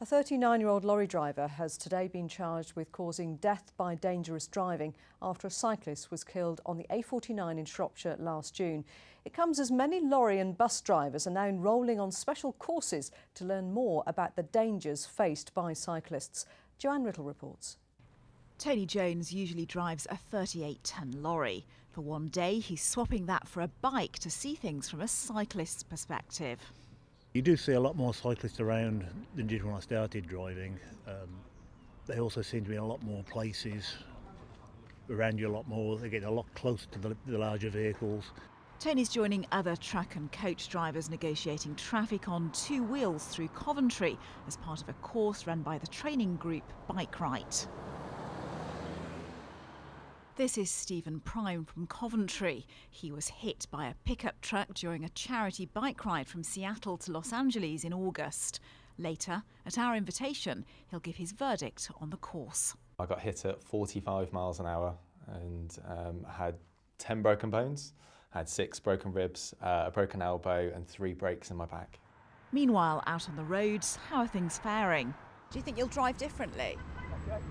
A 39-year-old lorry driver has today been charged with causing death by dangerous driving after a cyclist was killed on the A49 in Shropshire last June. It comes as many lorry and bus drivers are now enrolling on special courses to learn more about the dangers faced by cyclists. Joanne Riddle reports. Tony Jones usually drives a 38-ton lorry. For one day, he's swapping that for a bike to see things from a cyclist's perspective. You do see a lot more cyclists around than did when I started driving. They also seem to be in a lot more places around you a lot more. They're getting a lot closer to the larger vehicles. Tony's joining other truck and coach drivers negotiating traffic on two wheels through Coventry as part of a course run by the training group Bike Right. This is Stephen Prime from Coventry. He was hit by a pickup truck during a charity bike ride from Seattle to Los Angeles in August. Later, at our invitation, he'll give his verdict on the course. I got hit at 45 miles an hour and had 10 broken bones, had 6 broken ribs, a broken elbow and 3 breaks in my back. Meanwhile, out on the roads, how are things faring? Do you think you'll drive differently?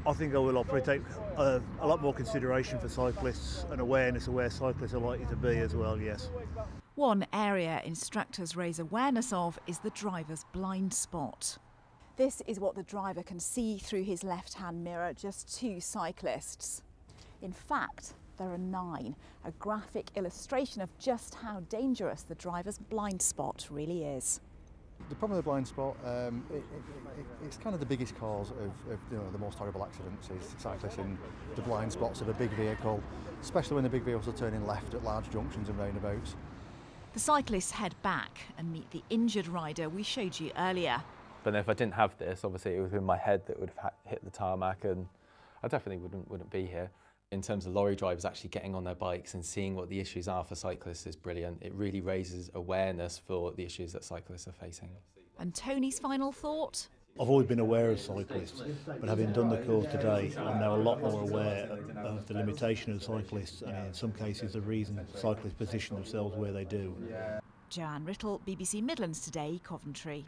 I think I will operate take a lot more consideration for cyclists and awareness of where cyclists are likely to be as well, yes. One area instructors raise awareness of is the driver's blind spot. This is what the driver can see through his left-hand mirror, just 2 cyclists. In fact, there are 9, a graphic illustration of just how dangerous the driver's blind spot really is. The problem with the blind spot, it's kind of the biggest cause of the most horrible accidents is cyclists in the blind spots of a big vehicle, especially when the big vehicles are turning left at large junctions and roundabouts. The cyclists head back and meet the injured rider we showed you earlier. But if I didn't have this, obviously it was in my head that would have hit the tarmac and I definitely wouldn't be here. In terms of lorry drivers actually getting on their bikes and seeing what the issues are for cyclists is brilliant. It really raises awareness for the issues that cyclists are facing. And Tony's final thought? I've always been aware of cyclists, but having done the course today, I'm now a lot more aware of the limitation of cyclists and in some cases the reason cyclists position themselves where they do. Joanne Riddle, BBC Midlands Today, Coventry.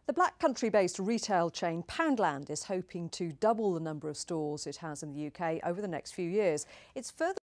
The Black Country-based retail chain Poundland is hoping to double the number of stores it has in the UK over the next few years. It's further